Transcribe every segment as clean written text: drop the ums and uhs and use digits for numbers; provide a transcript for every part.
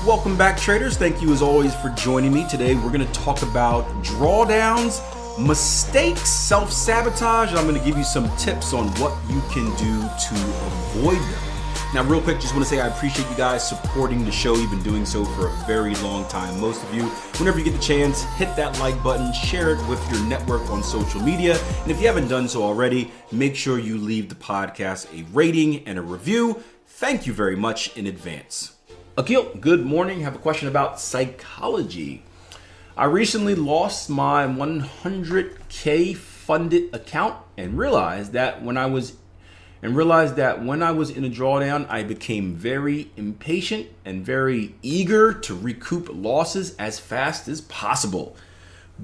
Welcome back, traders. Thank you as always for joining me. Today we're going to talk about drawdowns, mistakes, self-sabotage, and I'm going to give you some tips on what you can do to avoid them. Now, real quick, just want to say I appreciate you guys supporting the show. You've been doing so for a very long time. Most of you, whenever you get the chance, hit that like button, share it with your network on social media. And if you haven't done so already, make sure you leave the podcast a rating and a review. Thank you very much in advance. Akil, good morning. Have a question about psychology. I recently lost my 100K funded account and realized that when I was in a drawdown, I became very impatient and very eager to recoup losses as fast as possible.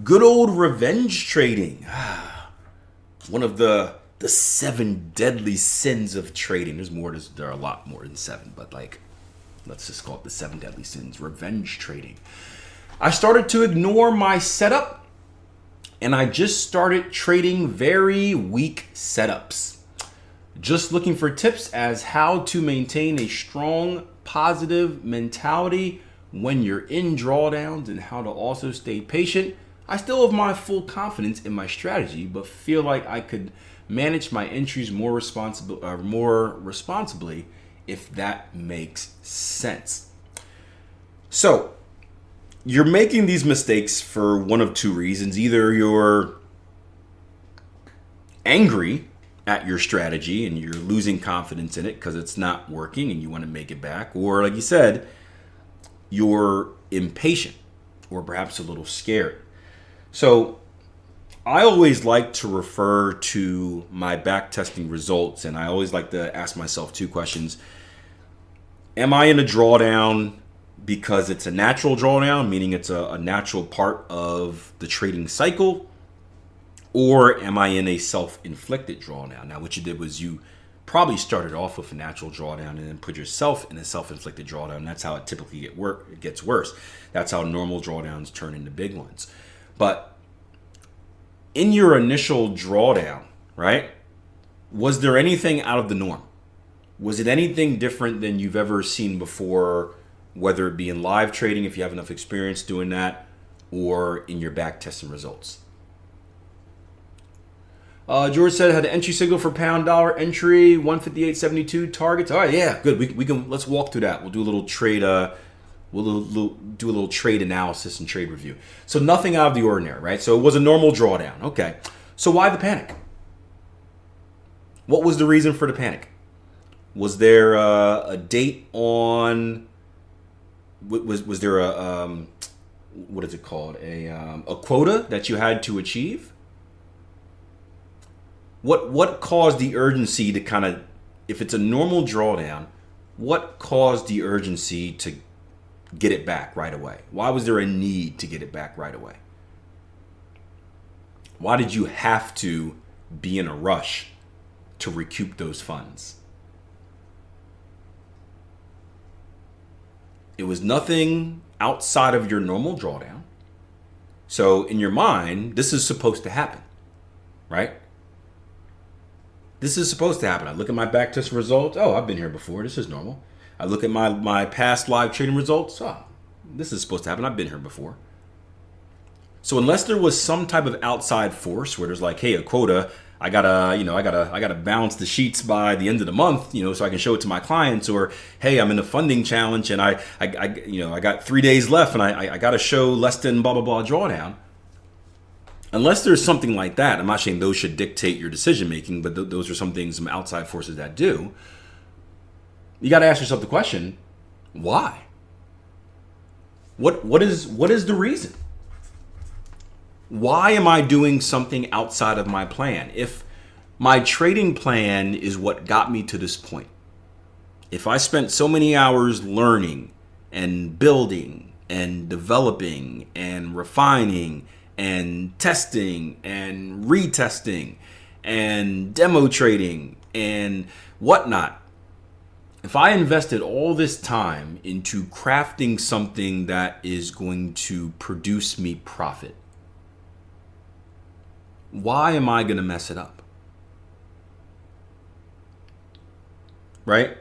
Good old revenge trading. One of the 7 deadly sins of trading. There are a lot more than 7, but let's just call it the 7 deadly sins. Revenge trading. I started to ignore my setup, and I just started trading very weak setups. Just looking for tips as how to maintain a strong, positive mentality when you're in drawdowns and how to also stay patient. I still have my full confidence in my strategy, but feel like I could manage my entries more responsibly, if that makes sense. So, you're making these mistakes for one of 2 reasons. Either you're angry at your strategy and you're losing confidence in it because it's not working and you want to make it back, or like you said, you're impatient or perhaps a little scared. So I always like to refer to my back testing results, and I always like to ask myself 2 questions. Am I in a drawdown because it's a natural drawdown, meaning it's a natural part of the trading cycle? Or am I in a self-inflicted drawdown? Now, what you did was you probably started off with a natural drawdown and then put yourself in a self-inflicted drawdown. That's how it typically gets worse. That's how normal drawdowns turn into big ones. But in your initial drawdown, right, was there anything out of the norm? Was it anything different than you've ever seen before, whether it be in live trading, if you have enough experience doing that, or in your back testing results? George said had an entry signal for pound dollar entry 158.72 targets. All right, yeah, good. We can let's walk through that. We'll do a little trade. We'll do a little trade analysis and trade review. So nothing out of the ordinary, right? So it was a normal drawdown. Okay. So why the panic? What was the reason for the panic? Was there a date on? Was there a what is it called? A quota that you had to achieve? What caused the urgency to kind of, if it's a normal drawdown, what caused the urgency to get it back right away? Why was there a need to get it back right away? Why did you have to be in a rush to recoup those funds? It was nothing outside of your normal drawdown. So in your mind, this is supposed to happen, right? This is supposed to happen. I look at my backtest results. Oh, I've been here before. This is normal. I look at my past live trading results. Oh, this is supposed to happen. I've been here before. So unless there was some type of outside force where there's like, hey, a quota, I gotta balance the sheets by the end of the month, so I can show it to my clients, or hey, I'm in a funding challenge and I got 3 days left and I gotta show less than blah blah blah drawdown. Unless there's something like that, I'm not saying those should dictate your decision making, but those are some things, some outside forces that do. You got to ask yourself the question, why? What is the reason? Why am I doing something outside of my plan? If my trading plan is what got me to this point, if I spent so many hours learning and building and developing and refining and testing and retesting and demo trading and whatnot, if I invested all this time into crafting something that is going to produce me profit, why am I going to mess it up? Right?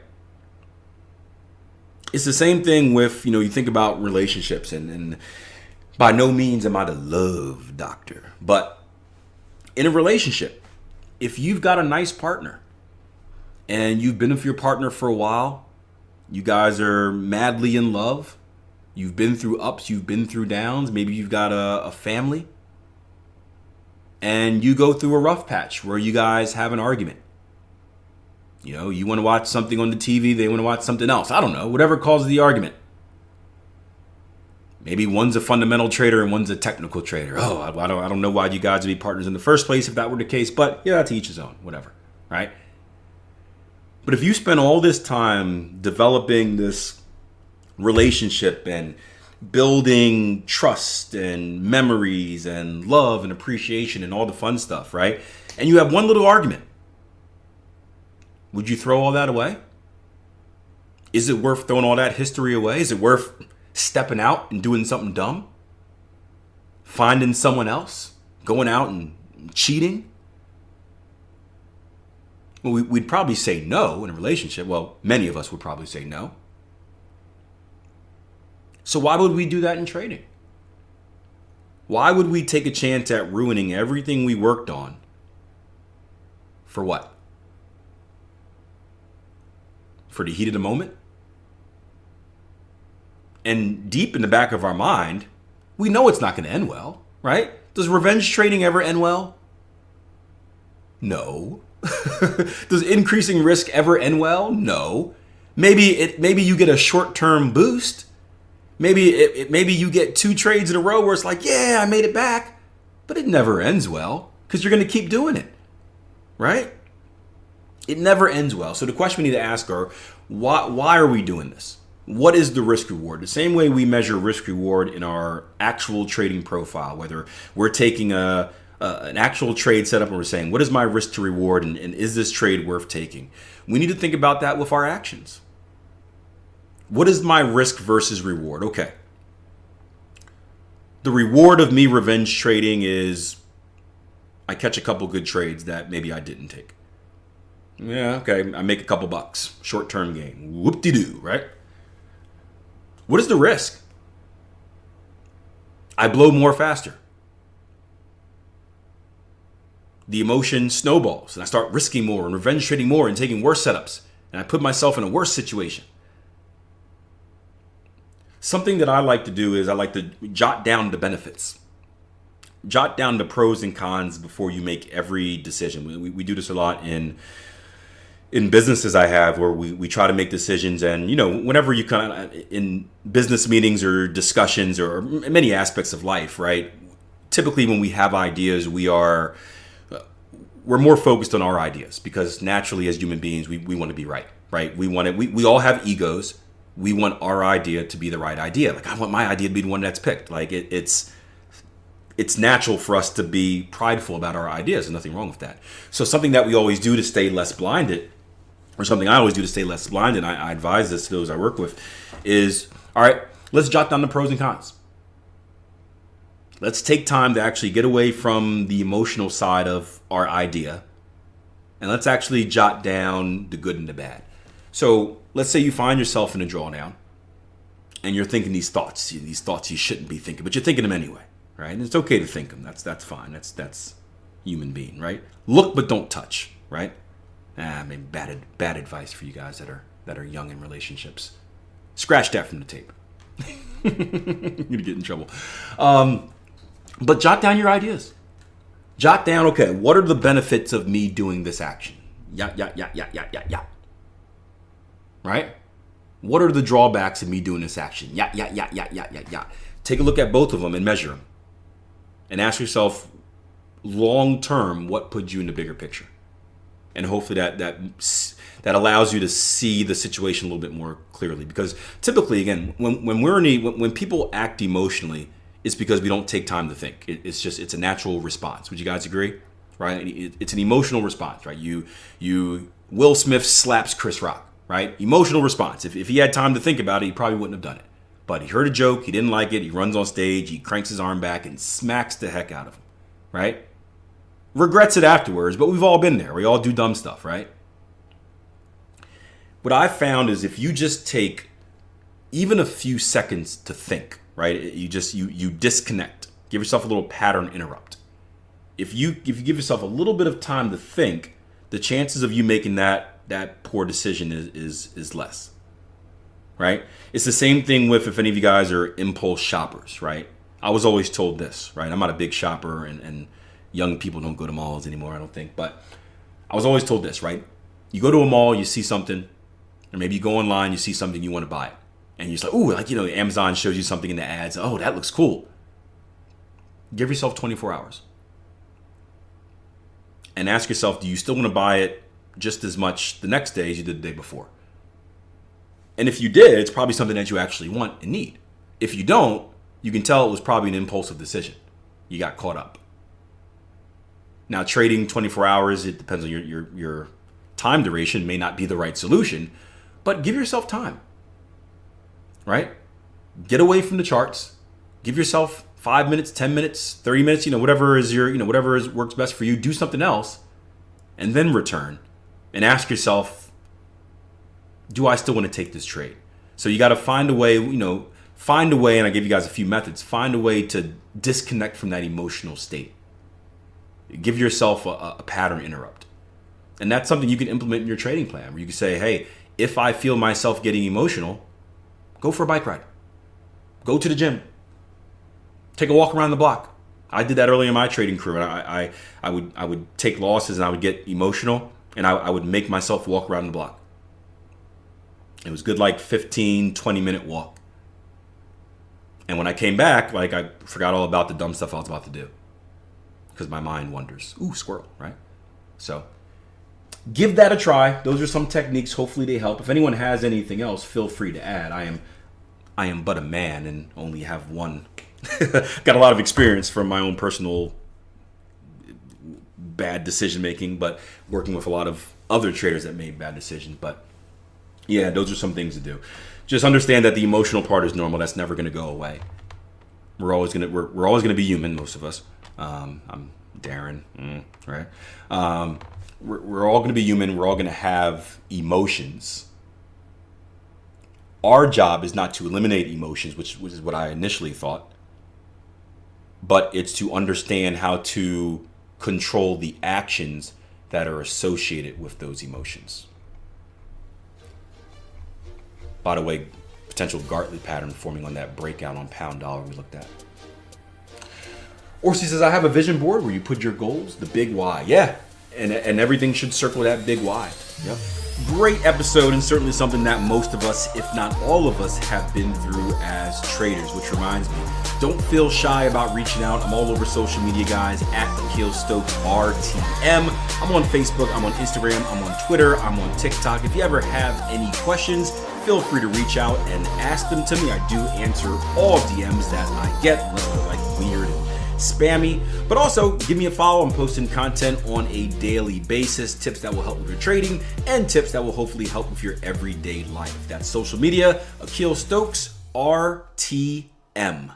It's the same thing with, you think about relationships, and by no means am I the love doctor, but in a relationship, if you've got a nice partner and you've been with your partner for a while, you guys are madly in love, you've been through ups, you've been through downs, maybe you've got a family, and you go through a rough patch where you guys have an argument. You want to watch something on the TV, they want to watch something else. I don't know, whatever causes the argument. Maybe one's a fundamental trader and one's a technical trader. I don't know why you guys would be partners in the first place if that were the case, but yeah, to each his own, whatever, right? But if you spend all this time developing this relationship and building trust and memories and love and appreciation and all the fun stuff, right? And you have one little argument, would you throw all that away? Is it worth throwing all that history away? Is it worth stepping out and doing something dumb? Finding someone else? Going out and cheating? Well, we'd probably say no in a relationship. Well, many of us would probably say no. So why would we do that in trading? Why would we take a chance at ruining everything we worked on? For what? For the heat of the moment? And deep in the back of our mind, we know it's not going to end well, right? Does revenge trading ever end well? No. Does increasing risk ever end well? No. Maybe you get a short-term boost. Maybe you get 2 trades in a row where it's like, yeah, I made it back. But it never ends well because you're going to keep doing it, right? It never ends well. So the question we need to ask are, why are we doing this? What is the risk reward? The same way we measure risk reward in our actual trading profile, whether we're taking an actual trade setup and we're saying, what is my risk to reward and is this trade worth taking? We need to think about that with our actions. What is my risk versus reward? Okay. The reward of me revenge trading is I catch a couple good trades that maybe I didn't take. Yeah, okay, I make a couple bucks. Short-term gain. Whoop-de-doo, right? What is the risk? I blow more faster. The emotion snowballs, and I start risking more and revenge trading more and taking worse setups, and I put myself in a worse situation. Something that I like to do is I like to jot down the benefits. Jot down the pros and cons before you make every decision. We do this a lot in businesses I have where we try to make decisions, and whenever you kind of in business meetings or discussions or many aspects of life, right? Typically when we have ideas, we're more focused on our ideas because naturally as human beings we want to be right? We all have egos. We want our idea to be the right idea. Like I want my idea to be the one that's picked. Like it's natural for us to be prideful about our ideas. There's nothing wrong with that. So something that we always do to stay less blinded, or something I always do to stay less blinded, and I advise this to those I work with, is, all right, let's jot down the pros and cons. Let's take time to actually get away from the emotional side of our idea, and let's actually jot down the good and the bad. So let's say you find yourself in a drawdown, and you're thinking these thoughts you shouldn't be thinking, but you're thinking them anyway. Right? And it's okay to think them. That's fine. That's human being, right? Look but don't touch, right? Maybe bad advice for you guys that are young in relationships. Scratch that from the tape. You're gonna get in trouble. But jot down your ideas. Jot down, okay, what are the benefits of me doing this action? Yeah. Right? What are the drawbacks of me doing this action? Yeah. Take a look at both of them and measure them. And ask yourself, long term, what puts you in the bigger picture? And hopefully that allows you to see the situation a little bit more clearly. Because typically, again, when people act emotionally, it's because we don't take time to think. It's a natural response. Would you guys agree? Right? It's an emotional response, right? Will Smith slaps Chris Rock, right? Emotional response. If he had time to think about it, he probably wouldn't have done it. But he heard a joke, he didn't like it, he runs on stage, he cranks his arm back and smacks the heck out of him, right? Regrets it afterwards, but we've all been there. We all do dumb stuff, right? What I found is if you just take even a few seconds to think, right? You disconnect. Give yourself a little pattern interrupt. If you give yourself a little bit of time to think, the chances of you making that poor decision is less, right? It's the same thing with, if any of you guys are impulse shoppers, right? I was always told this, right? I'm not a big shopper, and young people don't go to malls anymore, I don't think. But I was always told this, right? You go to a mall, you see something, or maybe you go online, you see something, you want to buy it. And you're just like, ooh, like, Amazon shows you something in the ads. Oh, that looks cool. Give yourself 24 hours. And ask yourself, do you still want to buy it just as much the next day as you did the day before? And if you did, it's probably something that you actually want and need. If you don't, you can tell it was probably an impulsive decision. You got caught up. Now, trading 24 hours, it depends on your time duration, may not be the right solution, but give yourself time, right? Get away from the charts. Give yourself 5 minutes, 10 minutes, 30 minutes, whatever works best for you. Do something else and then return and ask yourself, do I still want to take this trade? So you got to find a way, and I gave you guys a few methods, find a way to disconnect from that emotional state. Give yourself a pattern interrupt. And that's something you can implement in your trading plan, where you can say, hey, if I feel myself getting emotional, go for a bike ride. Go to the gym. Take a walk around the block. I did that early in my trading career. I would take losses and I would get emotional, and I would make myself walk around the block. It was good, like 15, 20-minute walk. And when I came back, like, I forgot all about the dumb stuff I was about to do, because my mind wanders. Ooh, squirrel, right? So give that a try. Those are some techniques. Hopefully they help. If anyone has anything else, feel free to add. I am but a man and only have one. Got a lot of experience from my own personal bad decision making, but working with a lot of other traders that made bad decisions. But yeah, those are some things to do. Just understand that the emotional part is normal. That's never going to go away. We're always gonna be human, most of us. I'm Darren, right? We're all going to be human. We're all going to have emotions. Our job is not to eliminate emotions, which is what I initially thought, but it's to understand how to control the actions that are associated with those emotions. By the way, potential Gartley pattern forming on that breakout on pound dollar we looked at. Orsi says, I have a vision board where you put your goals, the big why. Yeah, and everything should circle that big why. Yep. Great episode, and certainly something that most of us, if not all of us, have been through as traders, which reminds me, don't feel shy about reaching out. I'm all over social media, guys, at Akil Stokes RTM. I'm on Facebook, I'm on Instagram, I'm on Twitter, I'm on TikTok. If you ever have any questions, feel free to reach out and ask them to me. I do answer all DMs that I get, unless they're like weird and spammy. But also give me a follow. I'm posting content on a daily basis, tips that will help with your trading and tips that will hopefully help with your everyday life. That's social media, Akil Stokes RTM.